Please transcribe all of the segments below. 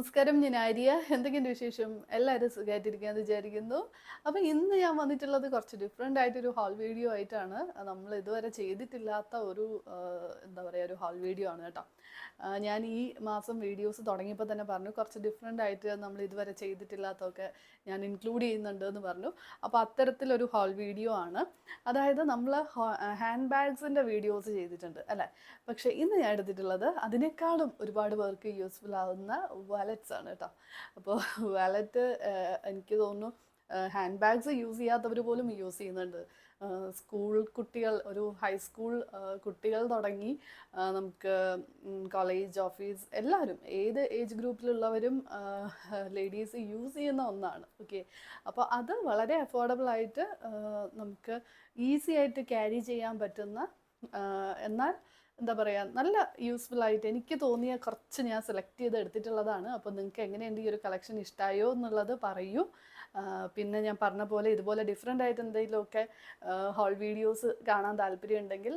നമസ്കാരം, ഞാൻ ആര്യ. എന്തൊക്കെയുണ്ട് വിശേഷം? എല്ലാവരും സുഖമായിട്ടിരിക്കാന്ന് വിചാരിക്കുന്നു. അപ്പോൾ ഇന്ന് ഞാൻ വന്നിട്ടുള്ളത് കുറച്ച് ഡിഫറെൻ്റ് ആയിട്ടൊരു ഹോൾ വീഡിയോ ആയിട്ടാണ്. നമ്മൾ ഇതുവരെ ചെയ്തിട്ടില്ലാത്ത ഒരു എന്താ പറയുക, ഒരു ഹോൾ വീഡിയോ ആണ് കേട്ടോ. ഞാൻ ഈ മാസം വീഡിയോസ് തുടങ്ങിയപ്പോൾ തന്നെ പറഞ്ഞു കുറച്ച് ഡിഫറെൻ്റ് ആയിട്ട് നമ്മൾ ഇതുവരെ ചെയ്തിട്ടില്ലാത്തതൊക്കെ ഞാൻ ഇൻക്ലൂഡ് ചെയ്യുന്നുണ്ട് എന്ന് പറഞ്ഞു. അപ്പോൾ അത്തരത്തിലൊരു ഹോൾ വീഡിയോ ആണ്. അതായത് നമ്മൾ ഹാൻഡ് ബാഗ്സിൻ്റെ വീഡിയോസ് ചെയ്തിട്ടുണ്ട് അല്ലേ? പക്ഷേ ഇന്ന് ഞാൻ എടുത്തിട്ടുള്ളത് അതിനേക്കാളും ഒരുപാട് പേർക്ക് യൂസ്ഫുൾ ആവുന്ന വാലറ്റ്സ് ആണ് കേട്ടോ. അപ്പോൾ വാലറ്റ് എനിക്ക് തോന്നുന്നു ഹാൻഡ് ബാഗ്സ് യൂസ് ചെയ്യാത്തവർ പോലും യൂസ് ചെയ്യുന്നുണ്ട്. സ്കൂൾ കുട്ടികൾ, ഒരു ഹൈസ്കൂൾ കുട്ടികൾ തുടങ്ങി നമുക്ക് കോളേജ്, ഓഫീസ്, എല്ലാവരും ഏത് ഏജ് ഗ്രൂപ്പിലുള്ളവരും ലേഡീസ് യൂസ് ചെയ്യുന്ന ഒന്നാണ്. ഓക്കെ, അപ്പോൾ അത് വളരെ അഫോർഡബിൾ ആയിട്ട് നമുക്ക് ഈസി ആയിട്ട് ക്യാരി ചെയ്യാൻ പറ്റുന്ന, എന്നാൽ എന്താ പറയുക, നല്ല യൂസ്ഫുൾ ആയിട്ട് എനിക്ക് തോന്നിയ കുറച്ച് ഞാൻ സെലക്ട് ചെയ്ത് എടുത്തിട്ടുള്ളതാണ്. അപ്പോൾ നിങ്ങൾക്ക് എങ്ങനെയുണ്ട് ഈ ഒരു കളക്ഷൻ, ഇഷ്ടമായോ എന്നുള്ളത് പറയൂ. പിന്നെ ഞാൻ പറഞ്ഞ പോലെ ഇതുപോലെ ഡിഫറെൻ്റ് ആയിട്ട് എന്തെങ്കിലുമൊക്കെ ഹോൾ വീഡിയോസ് കാണാൻ താല്പര്യം ഉണ്ടെങ്കിൽ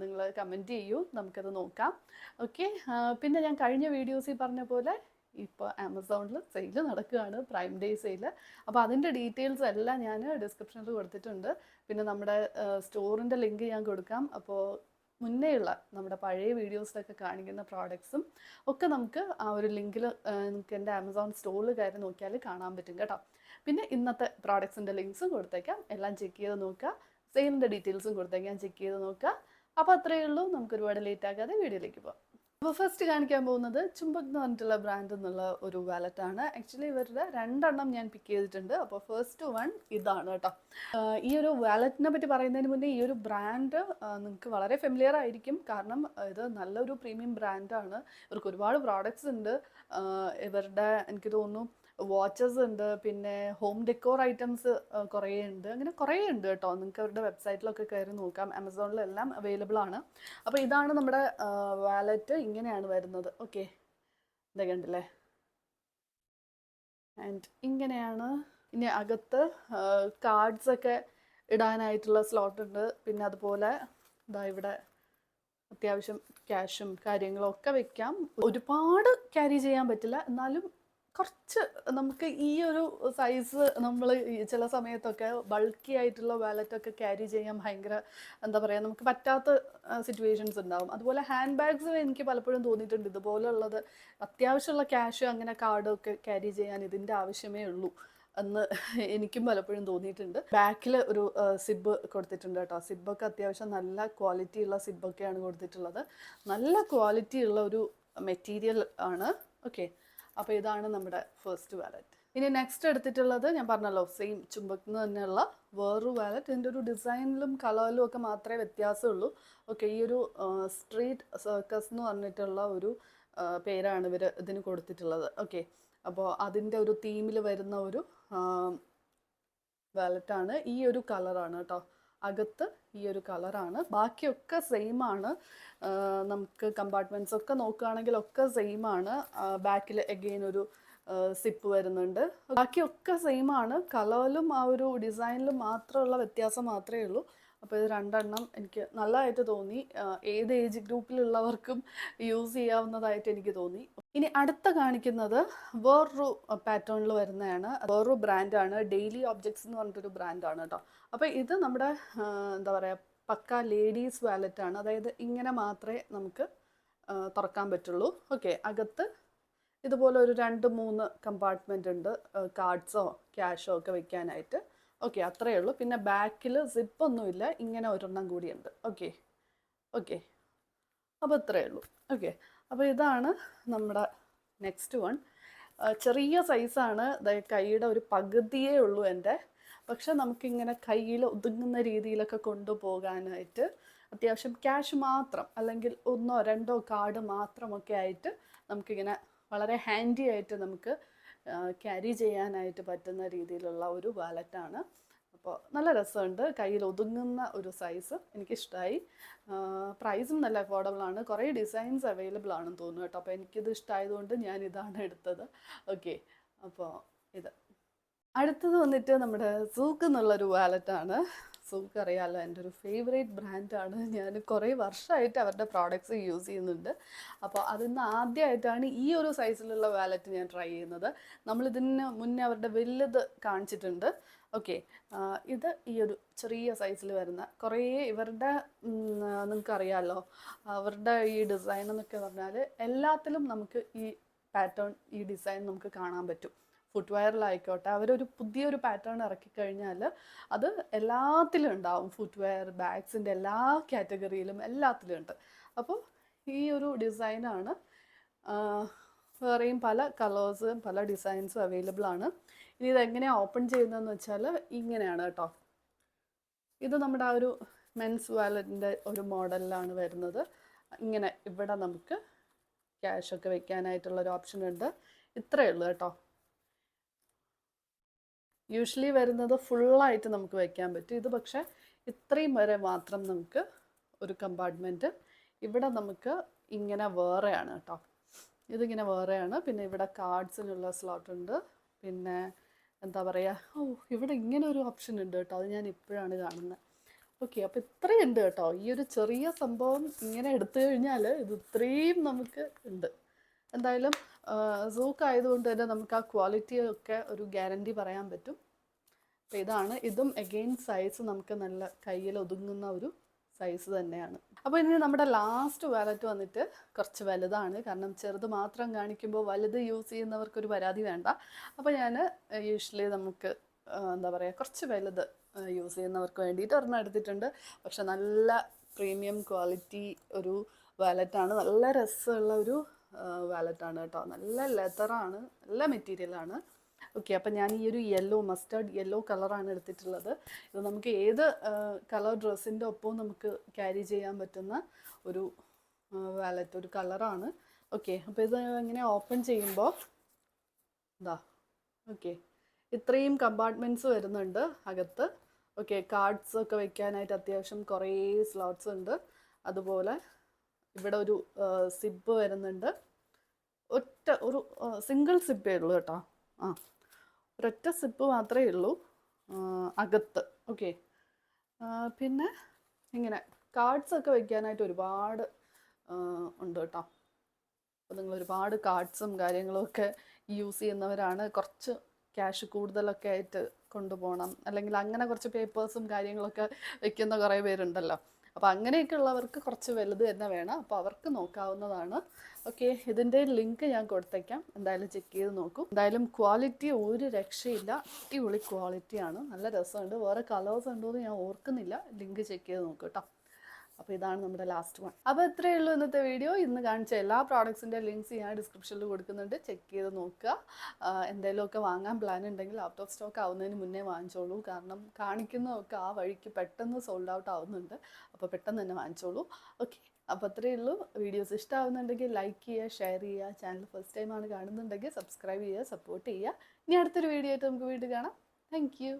നിങ്ങൾ കമൻറ്റ് ചെയ്യൂ, നമുക്കത് നോക്കാം. ഓക്കെ, പിന്നെ ഞാൻ കഴിഞ്ഞ വീഡിയോസിൽ പറഞ്ഞ പോലെ ഇപ്പോൾ ആമസോണിൽ സെയിൽ നടക്കുകയാണ്, പ്രൈം ഡേ സെയിൽ. അപ്പോൾ അതിൻ്റെ ഡീറ്റെയിൽസ് എല്ലാം ഞാൻ ഡിസ്ക്രിപ്ഷനിൽ കൊടുത്തിട്ടുണ്ട്. പിന്നെ നമ്മുടെ സ്റ്റോറിൻ്റെ ലിങ്ക് ഞാൻ കൊടുക്കാം. അപ്പോൾ മുന്നേയുള്ള നമ്മുടെ പഴയ വീഡിയോസിലൊക്കെ കാണിക്കുന്ന പ്രോഡക്ട്സും ഒക്കെ നമുക്ക് ആ ഒരു ലിങ്കിൽ നിങ്ങൾക്ക് എൻ്റെ ആമസോൺ സ്റ്റോറിൽ കയറി നോക്കിയാൽ കാണാൻ പറ്റും കേട്ടോ. പിന്നെ ഇന്നത്തെ പ്രോഡക്ട്സിൻ്റെ ലിങ്ക്സും കൊടുത്തേക്കാം, എല്ലാം ചെക്ക് ചെയ്ത് നോക്കുക. സെയിലിൻ്റെ ഡീറ്റെയിൽസും കൊടുത്തേക്കാം, ചെക്ക് ചെയ്ത് നോക്കുക. അപ്പോൾ അത്രയേ ഉള്ളൂ, നമുക്ക് ഒരുപാട് ലേറ്റ് ആക്കാതെ വീഡിയോയിലേക്ക് പോകാം. അപ്പോൾ ഫസ്റ്റ് കാണിക്കാൻ പോകുന്നത് ചുംബക് എന്ന് പറഞ്ഞിട്ടുള്ള ബ്രാൻഡ് എന്നുള്ള ഒരു വാലറ്റാണ്. ആക്ച്വലി ഇവരുടെ രണ്ടെണ്ണം ഞാൻ പിക്ക് ചെയ്തിട്ടുണ്ട്. അപ്പോൾ ഫസ്റ്റ് വൺ ഇതാണ് കേട്ടോ. ഈ ഒരു വാലറ്റിനെ പറ്റി പറയുന്നതിന് മുന്നേ ഈ ഒരു ബ്രാൻഡ് നിങ്ങൾക്ക് വളരെ ഫെമിലിയർ ആയിരിക്കും. കാരണം ഇത് നല്ലൊരു പ്രീമിയം ബ്രാൻഡാണ്. ഇവർക്ക് ഒരുപാട് പ്രോഡക്ട്സ് ഉണ്ട്. ഇവരുടെ എനിക്ക് തോന്നുന്നു വാച്ചസ് ഉണ്ട്, പിന്നെ ഹോം ഡെക്കോർ ഐറ്റംസ് കുറേ ഉണ്ട്, അങ്ങനെ കുറേ ഉണ്ട് കേട്ടോ. നിങ്ങൾക്ക് അവരുടെ വെബ്സൈറ്റിലൊക്കെ കയറി നോക്കാം, ആമസോണിലെല്ലാം അവൈലബിൾ ആണ്. അപ്പോൾ ഇതാണ് നമ്മുടെ വാലറ്റ്, ഇങ്ങനെയാണ് വരുന്നത്. ഓക്കെ, ഇതൊക്കെ ഉണ്ടല്ലേ, ആൻഡ് ഇങ്ങനെയാണ്. ഇനി അകത്ത് കാർഡ്സൊക്കെ ഇടാനായിട്ടുള്ള സ്ലോട്ട് ഉണ്ട്. പിന്നെ അതുപോലെ ഇതാ ഇവിടെ അത്യാവശ്യം ക്യാഷും കാര്യങ്ങളും ഒക്കെ വെക്കാം. ഒരുപാട് ക്യാരി ചെയ്യാൻ പറ്റില്ല, എന്നാലും കുറച്ച് നമുക്ക് ഈ ഒരു സൈസ് നമ്മൾ ചില സമയത്തൊക്കെ ബൾക്കി ആയിട്ടുള്ള വാലറ്റൊക്കെ ക്യാരി ചെയ്യാൻ ഭയങ്കര എന്താ പറയുക, നമുക്ക് പറ്റാത്ത സിറ്റുവേഷൻസ് ഉണ്ടാവും. അതുപോലെ ഹാൻഡ് ബാഗ്സ് എനിക്ക് പലപ്പോഴും തോന്നിയിട്ടുണ്ട് ഇതുപോലുള്ളത് അത്യാവശ്യമുള്ള ക്യാഷ്, അങ്ങനെ കാർഡൊക്കെ ക്യാരി ചെയ്യാൻ ഇതിൻ്റെ ആവശ്യമേ ഉള്ളൂ എന്ന് എനിക്കും പലപ്പോഴും തോന്നിയിട്ടുണ്ട്. ബാക്കിൽ ഒരു സിബ് കൊടുത്തിട്ടുണ്ട് കേട്ടോ. സിബൊക്കെ അത്യാവശ്യം നല്ല ക്വാളിറ്റി ഉള്ള സിബൊക്കെയാണ് കൊടുത്തിട്ടുള്ളത്. നല്ല ക്വാളിറ്റി ഉള്ള ഒരു മെറ്റീരിയൽ ആണ്. ഓക്കെ, അപ്പോൾ ഇതാണ് നമ്മുടെ ഫസ്റ്റ് വാലറ്റ്. ഇനി നെക്സ്റ്റ് എടുത്തിട്ടുള്ളത് ഞാൻ പറഞ്ഞല്ലോ, സെയിം ചുംബക്കിന് തന്നെയുള്ള വേറൊരു വാലറ്റ്. ഇതിൻ്റെ ഒരു ഡിസൈനിലും കളറിലും ഒക്കെ മാത്രമേ വ്യത്യാസമുള്ളൂ. ഓക്കെ, ഈ ഒരു സ്ട്രീറ്റ് സർക്കസ് എന്ന് പറഞ്ഞിട്ടുള്ള ഒരു പേരാണ് ഇവർ ഇതിന് കൊടുത്തിട്ടുള്ളത്. ഓക്കെ, അപ്പോൾ അതിൻ്റെ ഒരു തീമിൽ വരുന്ന ഒരു വാലറ്റാണ്. ഈ ഒരു കളറാണ് കേട്ടോ, അകത്ത് ഈ ഒരു കളറാണ്. ബാക്കിയൊക്കെ സെയിം ആണ്. നമുക്ക് കമ്പാർട്ട്മെൻറ്റ്സ് ഒക്കെ നോക്കുകയാണെങ്കിൽ ഒക്കെ സെയിം ആണ്. ബാക്കിൽ എഗെയിൻ ഒരു സിപ്പ് വരുന്നുണ്ട്. ബാക്കിയൊക്കെ സെയിം ആണ്. കളറിലും ആ ഒരു ഡിസൈനിലും മാത്രമുള്ള വ്യത്യാസം മാത്രമേ ഉള്ളൂ. അപ്പോൾ ഇത് രണ്ടെണ്ണം എനിക്ക് നല്ലതായിട്ട് തോന്നി. ഏത് ഏജ് ഗ്രൂപ്പിലുള്ളവർക്കും യൂസ് ചെയ്യാവുന്നതായിട്ട് എനിക്ക് തോന്നി. ഇനി അടുത്ത കാണിക്കുന്നത് വേറൊരു പാറ്റേണിൽ വരുന്നതാണ്. വേറൊരു ബ്രാൻഡാണ്, ഡെയിലി ഒബ്ജക്ട്സ് എന്ന് പറഞ്ഞിട്ടൊരു ബ്രാൻഡാണ് കേട്ടോ. അപ്പോൾ ഇത് നമ്മുടെ എന്താ പറയുക, പക്ക ലേഡീസ് വാലറ്റാണ്. അതായത് ഇങ്ങനെ മാത്രമേ നമുക്ക് തുറക്കാൻ പറ്റുള്ളൂ. ഓക്കെ, അകത്ത് ഇതുപോലെ ഒരു 2-3 കമ്പാർട്ട്മെൻ്റ് ഉണ്ട്, കാർഡ്സോ ക്യാഷോ ഒക്കെ വെക്കാനായിട്ട്. ഓക്കെ, അത്രയേ ഉള്ളൂ. പിന്നെ ബാക്കിൽ സിപ്പൊന്നുമില്ല, ഇങ്ങനെ ഒരെണ്ണം കൂടിയുണ്ട്. ഓക്കെ ഓക്കെ, അപ്പോൾ ഇത്രയേ ഉള്ളൂ. ഓക്കെ, അപ്പോൾ ഇതാണ് നമ്മുടെ നെക്സ്റ്റ് വൺ. ചെറിയ സൈസാണ്, കൈയുടെ ഒരു പകുതിയേ ഉള്ളൂ എൻ്റെ. പക്ഷെ നമുക്കിങ്ങനെ കയ്യിൽ ഒതുങ്ങുന്ന രീതിയിലൊക്കെ കൊണ്ടുപോകാനായിട്ട് അത്യാവശ്യം ക്യാഷ് മാത്രം, അല്ലെങ്കിൽ 1-2 കാർഡ് മാത്രമൊക്കെ ആയിട്ട് നമുക്കിങ്ങനെ വളരെ ഹാൻഡി ആയിട്ട് നമുക്ക് ക്യാരി ചെയ്യാനായിട്ട് പറ്റുന്ന രീതിയിലുള്ള ഒരു വാലറ്റാണ്. അപ്പോൾ നല്ല രസമുണ്ട്, കയ്യിൽ ഒതുങ്ങുന്ന ഒരു സൈസ്, എനിക്കിഷ്ടമായി. പ്രൈസും നല്ല അഫോർഡബിൾ ആണ്. കുറേ ഡിസൈൻസ് അവൈലബിൾ ആണെന്ന് തോന്നുന്നു കേട്ടോ. അപ്പോൾ എനിക്കിത് ഇഷ്ടമായതുകൊണ്ട് ഞാൻ ഇതാണ് എടുത്തത്. ഓക്കെ, അപ്പോൾ ഇത് അടുത്തത് വന്നിട്ട് നമ്മുടെ സൂക്ക് എന്നുള്ളൊരു വാലറ്റാണ്. സൂക്ക് അറിയാമല്ലോ, എൻ്റെ ഒരു ഫേവറേറ്റ് ബ്രാൻഡാണ്. ഞാൻ കുറേ വർഷമായിട്ട് അവരുടെ പ്രോഡക്റ്റ്സ് യൂസ് ചെയ്യുന്നുണ്ട്. അപ്പോൾ അതിന്ന് ആദ്യമായിട്ടാണ് ഈ ഒരു സൈസിലുള്ള വാലറ്റ് ഞാൻ ട്രൈ ചെയ്യുന്നത്. നമ്മളിതിന് മുന്നേ അവരുടെ വലുത് കാണിച്ചിട്ടുണ്ട്. ഓക്കെ, ഇത് ഈ ഒരു ചെറിയ സൈസിൽ വരുന്ന കുറേ ഇവരുടെ നിങ്ങൾക്കറിയാമല്ലോ, അവരുടെ ഈ ഡിസൈൻ എന്നൊക്കെ പറഞ്ഞാൽ എല്ലാത്തിലും നമുക്ക് ഈ പാറ്റേൺ, ഈ ഡിസൈൻ നമുക്ക് കാണാൻ പറ്റും. ഫുട്വെയറിലായിക്കോട്ടെ, അവരൊരു പുതിയൊരു പാറ്റേൺ ഇറക്കിക്കഴിഞ്ഞാൽ അത് എല്ലാത്തിലും ഉണ്ടാവും. ഫുട്വെയർ, ബാഗ്സിൻ്റെ എല്ലാ കാറ്റഗറിയിലും എല്ലാത്തിലും ഉണ്ട്. അപ്പോൾ ഈ ഒരു ഡിസൈനാണ്. വേറെയും പല കളേഴ്സും പല ഡിസൈൻസും അവൈലബിൾ ആണ്. ഇനി ഇതെങ്ങനെയാണ് ഓപ്പൺ ചെയ്യുന്നതെന്ന് വെച്ചാൽ ഇങ്ങനെയാണ് കേട്ടോ. ഇത് നമ്മുടെ ആ ഒരു മെൻസ് വാലറ്റിൻ്റെ ഒരു മോഡലിലാണ് വരുന്നത്. ഇങ്ങനെ ഇവിടെ നമുക്ക് ക്യാഷൊക്കെ വെക്കാനായിട്ടുള്ളൊരു ഓപ്ഷൻ ഉണ്ട്. ഇത്രയേ ഉള്ളൂ കേട്ടോ. യൂഷ്വലി വരുന്നത് ഫുള്ളായിട്ട് നമുക്ക് വയ്ക്കാൻ പറ്റും. ഇത് പക്ഷേ ഇത്രയും വരെ മാത്രം നമുക്ക് ഒരു കമ്പാർട്ട്മെൻറ്റ്. ഇവിടെ നമുക്ക് ഇങ്ങനെ വേറെയാണ് കേട്ടോ. ഇതിങ്ങനെ വേറെയാണ്. പിന്നെ ഇവിടെ കാർഡ്സിനുള്ള സ്ലോട്ട് ഉണ്ട്. പിന്നെ എന്താ പറയുക, ഇവിടെ ഇങ്ങനെ ഒരു ഓപ്ഷൻ ഉണ്ട് കേട്ടോ. അത് ഞാൻ ഇപ്പോഴാണ് കാണുന്നത്. ഓക്കെ, അപ്പോൾ ഇത്രയും ഉണ്ട് കേട്ടോ. ഈ ഒരു ചെറിയ സംഭവം ഇങ്ങനെ എടുത്തു കഴിഞ്ഞാൽ ഇത് ഇത്രയും നമുക്ക് ഉണ്ട്. എന്തായാലും സൂക്ക് ആയതുകൊണ്ട് തന്നെ നമുക്ക് ആ ക്വാളിറ്റിയൊക്കെ ഒരു ഗ്യാരണ്ടി പറയാൻ പറ്റും. അപ്പോൾ ഇതാണ്. ഇതും അഗെയിൻ സൈസ് നമുക്ക് നല്ല കയ്യിൽ ഒതുങ്ങുന്ന ഒരു സൈസ് തന്നെയാണ്. അപ്പോൾ ഇനി നമ്മുടെ ലാസ്റ്റ് വാലറ്റ് വന്നിട്ട് കുറച്ച് വലുതാണ്. കാരണം ചെറുത് മാത്രം കാണിക്കുമ്പോൾ വലുത് യൂസ് ചെയ്യുന്നവർക്കൊരു പരാതി വേണ്ട. അപ്പോൾ ഞാൻ യൂഷ്വലി നമുക്ക് എന്താ പറയുക, കുറച്ച് വലുത് യൂസ് ചെയ്യുന്നവർക്ക് വേണ്ടിയിട്ട് ഒരെണ്ണം എടുത്തിട്ടുണ്ട്. പക്ഷെ നല്ല പ്രീമിയം ക്വാളിറ്റി ഒരു വാലറ്റാണ്. നല്ല രസമുള്ള ഒരു വാലറ്റാണ് കേട്ടോ. നല്ല ലെതറാണ്, നല്ല മെറ്റീരിയലാണ്. ഓക്കെ, അപ്പം ഞാൻ ഈ ഒരു മസ്റ്റേർഡ് യെല്ലോ കളറാണ് എടുത്തിട്ടുള്ളത്. ഇത് നമുക്ക് ഏത് കളർ ഡ്രസ്സിൻ്റെ ഒപ്പവും നമുക്ക് ക്യാരി ചെയ്യാൻ പറ്റുന്ന ഒരു വാലറ്റ്, ഒരു കളറാണ്. ഓക്കെ, അപ്പോൾ ഇത് ഇങ്ങനെ ഓപ്പൺ ചെയ്യുമ്പോൾ ഇതാ, ഓക്കെ, ഇത്രയും കമ്പാർട്ട്മെൻറ്റ്സ് വരുന്നുണ്ട് അകത്ത്. ഓക്കെ, കാർഡ്സ് ഒക്കെ വെക്കാനായിട്ട് അത്യാവശ്യം കുറേ സ്ലോട്ട്സ് ഉണ്ട്. അതുപോലെ ഇവിടെ ഒരു സിബ് വരുന്നുണ്ട്. ഒരു സിംഗിൾ സിപ്പേ ഉള്ളൂ കേട്ടോ. ഒരൊറ്റ സിപ്പ് മാത്രമേ ഉള്ളൂ അകത്ത്. ഓക്കെ, പിന്നെ ഇങ്ങനെ കാർഡ്സൊക്കെ വെക്കാനായിട്ട് ഒരുപാട് ഉണ്ട് കേട്ടോ. അപ്പോൾ നിങ്ങൾ ഒരുപാട് കാർഡ്സും കാര്യങ്ങളും ഒക്കെ യൂസ് ചെയ്യുന്നവരാണ്, കുറച്ച് ക്യാഷ് കൂടുതലൊക്കെ ആയിട്ട് കൊണ്ടുപോകണം, അല്ലെങ്കിൽ അങ്ങനെ കുറച്ച് പേപ്പേഴ്സും കാര്യങ്ങളൊക്കെ വെക്കുന്ന കുറേ പേരുണ്ടല്ലോ. അപ്പോൾ അങ്ങനെയൊക്കെ ഉള്ളവർക്ക് കുറച്ച് വലുത് തന്നെ വേണം. അപ്പോൾ അവർക്ക് നോക്കാവുന്നതാണ്. ഓക്കെ, ഇതിൻ്റെ ലിങ്ക് ഞാൻ കൊടുത്തേക്കാം, എന്തായാലും ചെക്ക് ചെയ്ത് നോക്കൂ. എന്തായാലും ക്വാളിറ്റി ഒരു രക്ഷയില്ല, അടിപൊളി ക്വാളിറ്റിയാണ്, നല്ല രസമുണ്ട്. വേറെ കളേഴ്സ് ഉണ്ടോ എന്ന് ഞാൻ ഓർക്കുന്നില്ല, ലിങ്ക് ചെക്ക് ചെയ്ത് നോക്കൂ കേട്ടോ. അപ്പോൾ ഇതാണ് നമ്മുടെ ലാസ്റ്റ് വൺ. അപ്പോൾ ഇത്രയേ ഉള്ളൂ ഇന്നത്തെ വീഡിയോ. ഇന്ന് കാണിച്ച എല്ലാ പ്രോഡക്ട്സിൻ്റെ ലിങ്ക്സ് ഞാൻ ഡിസ്ക്രിപ്ഷനിൽ കൊടുക്കുന്നുണ്ട്, ചെക്ക് ചെയ്ത് നോക്കുക. എന്തെങ്കിലുമൊക്കെ വാങ്ങാൻ പ്ലാൻ ഉണ്ടെങ്കിൽ ഔട്ട് ഓഫ് സ്റ്റോക്ക് ആവുന്നതിന് മുന്നേ വാങ്ങിച്ചോളൂ. കാരണം കാണിക്കുന്നതൊക്കെ ആ വഴിക്ക് പെട്ടെന്ന് സോൾഡ് ഔട്ട് ആവുന്നുണ്ട്. അപ്പോൾ പെട്ടെന്ന് തന്നെ വാങ്ങിച്ചോളൂ. ഓക്കെ, അപ്പോൾ അത്രയേ ഉള്ളൂ. വീഡിയോസ് ഇഷ്ടമാവുന്നുണ്ടെങ്കിൽ ലൈക്ക് ചെയ്യുക, ഷെയർ ചെയ്യുക. ചാനൽ ഫസ്റ്റ് ടൈമാണ് കാണുന്നുണ്ടെങ്കിൽ സബ്സ്ക്രൈബ് ചെയ്യുക, സപ്പോർട്ട് ചെയ്യുക. ഇനി അടുത്തൊരു വീഡിയോ ആയിട്ട് നമുക്ക് വീണ്ടും കാണാം. Thank you.